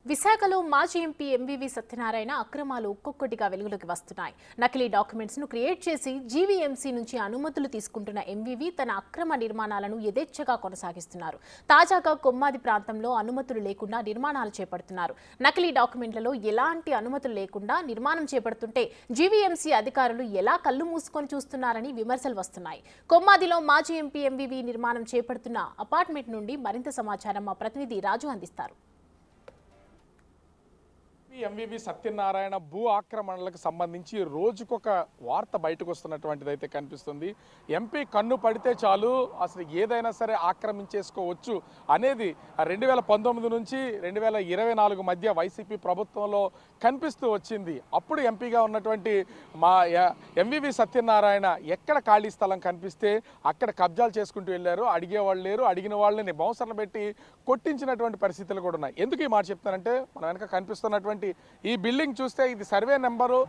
విశాఖలో మాజీ MP MVV Satyanarayana అక్రమాలు ఒక్కొక్కటిగా వెలుగులోకి వస్తున్నాయి. నకిలీ డాక్యుమెంట్స్ ను క్రియేట్ చేసి జీవీఎంసీ నుంచి అనుమతులు తీసుకుంటున్న ఎంవీవీ తన అక్రమ నిర్మాణాలను యథేచ్ఛగా కొనసాగిస్తున్నారు. తాజాగా కొమ్మాది ప్రాంతంలో అనుమతులు లేకుండా నిర్మాణాలు చేపడుతున్నారు. నకిలీ డాక్యుమెంట్లలో ఎలాంటి అనుమతులు లేకుండా నిర్మాణం చేపడుతుంటే జీవీఎంసీ అధికారులు ఎలా కళ్ళు మూసుకొని చూస్తున్నారని విమర్శలు వస్తున్నాయి. కొమ్మాదిలో మాజీ ఎంపీ ఎంవీవీ నిర్మాణం చేపడుతున్న అపార్ట్మెంట్ నుండి మరింత సమాచారం మా ప్రతినిధి రాజు అందిస్తారు. ఎంవీవీ సత్యనారాయణ భూ ఆక్రమణలకు సంబంధించి రోజుకొక వార్త బయటకు వస్తున్నటువంటిది అయితే కనిపిస్తుంది. ఎంపీ కన్ను పడితే చాలు అసలు ఏదైనా సరే ఆక్రమించేసుకోవచ్చు అనేది 2019 నుంచి 2024 మధ్య వైసీపీ ప్రభుత్వంలో కనిపిస్తూ వచ్చింది. అప్పుడు ఎంపీగా ఉన్నటువంటి మా ఎంవీవీ సత్యనారాయణ ఎక్కడ ఖాళీ స్థలం కనిపిస్తే అక్కడ కబ్జాలు చేసుకుంటూ వెళ్ళారు. అడిగేవాళ్ళు లేరు, అడిగిన వాళ్ళని బౌన్సర్లు పెట్టి కొట్టించినటువంటి పరిస్థితులు కూడా ఉన్నాయి. ఎందుకు ఈ మాట చెప్తానంటే మన వెనక కనిపిస్తున్నటువంటి ఈ బిల్డింగ్ చూస్తే ఇది సర్వే నెంబరు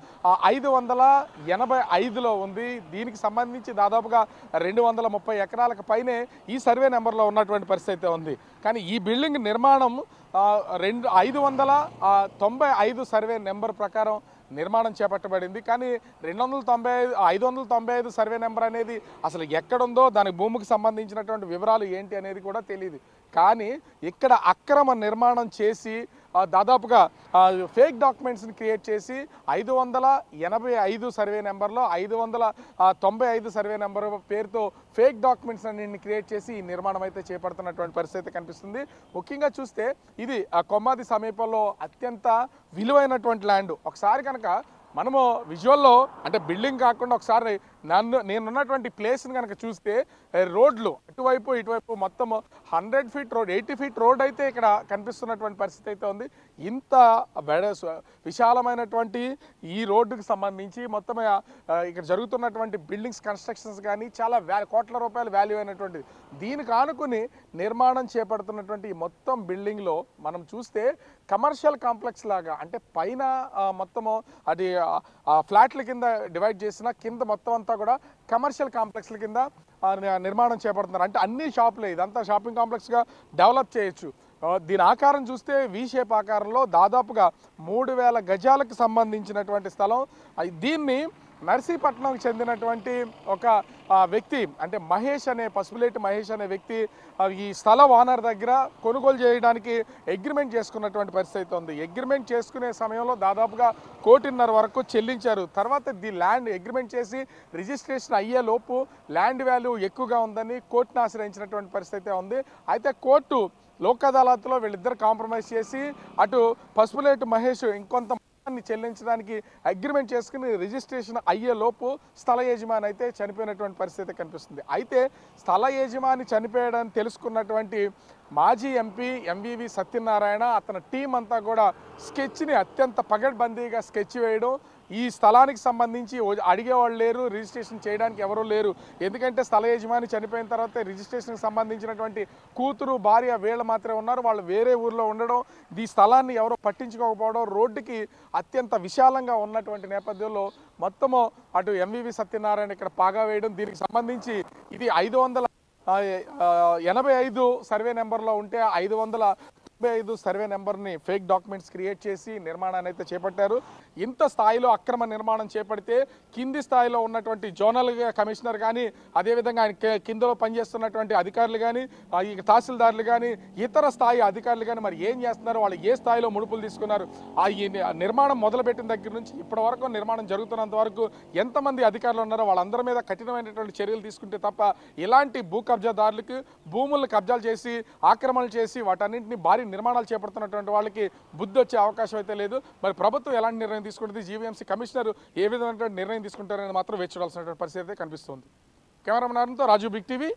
585లో ఉంది. దీనికి సంబంధించి దాదాపుగా 230 ఎకరాలకు పైనే ఈ సర్వే నెంబర్లో ఉన్నటువంటి పరిస్థితి ఉంది. కానీ ఈ బిల్డింగ్ నిర్మాణం 595 సర్వే నెంబర్ ప్రకారం నిర్మాణం చేపట్టబడింది. కానీ 595 సర్వే నెంబర్ అనేది అసలు ఎక్కడుందో దాని భూమికి సంబంధించినటువంటి వివరాలు ఏంటి అనేది కూడా తెలియదు. కానీ ఇక్కడ అక్రమ నిర్మాణం చేసి దాదాపుగా ఫేక్ డాక్యుమెంట్స్ని క్రియేట్ చేసి 585 సర్వే నెంబర్లో 595 సర్వే నెంబర్ పేరుతో ఫేక్ డాక్యుమెంట్స్ అన్నింటిని క్రియేట్ చేసి ఈ నిర్మాణం అయితే చేపడుతున్నటువంటి పరిస్థితి కనిపిస్తుంది. ముఖ్యంగా చూస్తే ఇది కొమ్మాది సమీపంలో అత్యంత విలువైనటువంటి ల్యాండ్. ఒకసారి కనుక మనము విజువల్లో అంటే బిల్డింగ్ కాకుండా ఒకసారి నేనున్నటువంటి ప్లేస్ని కనుక చూస్తే రోడ్లు ఇటువైపు మొత్తం 100 ఫీట్ రోడ్ 80 ఫీట్ రోడ్ అయితే ఇక్కడ కనిపిస్తున్నటువంటి పరిస్థితి అయితే ఉంది. ఇంత విశాలమైనటువంటి ఈ రోడ్డుకి సంబంధించి మొత్తం ఇక్కడ జరుగుతున్నటువంటి బిల్డింగ్స్ కన్స్ట్రక్షన్స్ కానీ చాలా కోట్ల రూపాయల వాల్యూ అయినటువంటిది. దీనికి ఆనుకుని నిర్మాణం చేపడుతున్నటువంటి ఈ మొత్తం బిల్డింగ్లో మనం చూస్తే కమర్షియల్ కాంప్లెక్స్ లాగా అంటే పైన మొత్తము అది ఫ్లాట్ల కింద డివైడ్ చేసిన కింద మొత్తం అంతా కూడా కమర్షియల్ కాంప్లెక్స్ల కింద నిర్మాణం చేపడుతున్నారు. అంటే అన్ని షాపులే, ఇదంతా షాపింగ్ కాంప్లెక్స్గా డెవలప్ చేయొచ్చు. దీని ఆకారం చూస్తే వి షేప్ ఆకారంలో దాదాపుగా 3000 గజాలకు సంబంధించినటువంటి స్థలం. దీన్ని నర్సీపట్నంకి చెందినటువంటి ఒక వ్యక్తి అంటే పసుపులేటి మహేష్ అనే వ్యక్తి ఈ స్థల ఓనర్ దగ్గర కొనుగోలు చేయడానికి అగ్రిమెంట్ చేసుకున్నటువంటి పరిస్థితి ఉంది. అగ్రిమెంట్ చేసుకునే సమయంలో దాదాపుగా 1.5 కోటి వరకు చెల్లించారు. తర్వాత ది ల్యాండ్ అగ్రిమెంట్ చేసి రిజిస్ట్రేషన్ అయ్యే లోపు ల్యాండ్ వాల్యూ ఎక్కువగా ఉందని కోర్టును ఆశ్రయించినటువంటి పరిస్థితి ఉంది. అయితే కోర్టు లోక్ అదాలత్లో వీళ్ళిద్దరు కాంప్రమైజ్ చేసి అటు పసుపులేటి మహేష్ ఇంకొంత చెల్లించడానికి అగ్రిమెంట్ చేసుకుని రిజిస్ట్రేషన్ అయ్యే లోపు స్థల యజమాని అయితే చనిపోయినటువంటి పరిస్థితి కనిపిస్తుంది. అయితే స్థల యజమాని చనిపోయాడని తెలుసుకున్నటువంటి మాజీ ఎంపీ ఎంవీవీ సత్యనారాయణ అతని టీం అంతా కూడా స్కెచ్ని అత్యంత పగడ్బందీగా స్కెచ్ వేయడం, ఈ స్థలానికి సంబంధించి అడిగేవాళ్ళు లేరు, రిజిస్ట్రేషన్ చేయడానికి ఎవరూ లేరు. ఎందుకంటే స్థల యజమాని చనిపోయిన తర్వాత రిజిస్ట్రేషన్కి సంబంధించినటువంటి కూతురు భార్య వీళ్ళు మాత్రమే ఉన్నారు. వాళ్ళు వేరే ఊర్లో ఉండడం, ఈ స్థలాన్ని ఎవరో పట్టించుకోకపోవడం, రోడ్డుకి అత్యంత విశాలంగా ఉన్నటువంటి నేపథ్యంలో మొత్తము అటు ఎంవీవీ సత్యనారాయణ ఇక్కడ పాగా వేయడం, దీనికి సంబంధించి ఇది 585 సర్వే నెంబర్లో ఉంటే 595 సర్వే నెంబర్ని ఫేక్ డాక్యుమెంట్స్ క్రియేట్ చేసి నిర్మాణాన్ని అయితే చేపట్టారు. ఇంత స్థాయిలో అక్రమ నిర్మాణం చేపడితే కింది స్థాయిలో ఉన్నటువంటి జోనల్ కమిషనర్ కానీ అదేవిధంగా ఆయన కిందలో పనిచేస్తున్నటువంటి అధికారులు కానీ ఈ తహసీల్దారులు కానీ ఇతర స్థాయి అధికారులు కానీ మరి ఏం చేస్తున్నారు, వాళ్ళు ఏ స్థాయిలో ముడుపులు తీసుకున్నారు, ఈ నిర్మాణం మొదలుపెట్టిన దగ్గర నుంచి ఇప్పటి వరకు నిర్మాణం జరుగుతున్నంత వరకు ఎంతమంది అధికారులు ఉన్నారో వాళ్ళందరి మీద కఠినమైనటువంటి చర్యలు తీసుకుంటే తప్ప ఇలాంటి భూ కబ్జాదారులకు భూములను కబ్జాలు చేసి ఆక్రమణలు చేసి వాటన్నింటినీ భారీ నిర్మాణాలు చేపడుతున్నటువంటి వాళ్ళకి బుద్ధి వచ్చే అవకాశం అయితే లేదు. మరి ప్రభుత్వం ఎలాంటి నిర్ణయం తీసుకుంటుంది, జీవీఎంసీ కమిషనర్ ఏ విధమైనటువంటి నిర్ణయం తీసుకుంటారని మాత్రం వేచి చూడాల్సినటువంటి పరిస్థితి అయితే కనిపిస్తుంది. కెమెరామెన్ రాజు, బిగ్ టీవీ.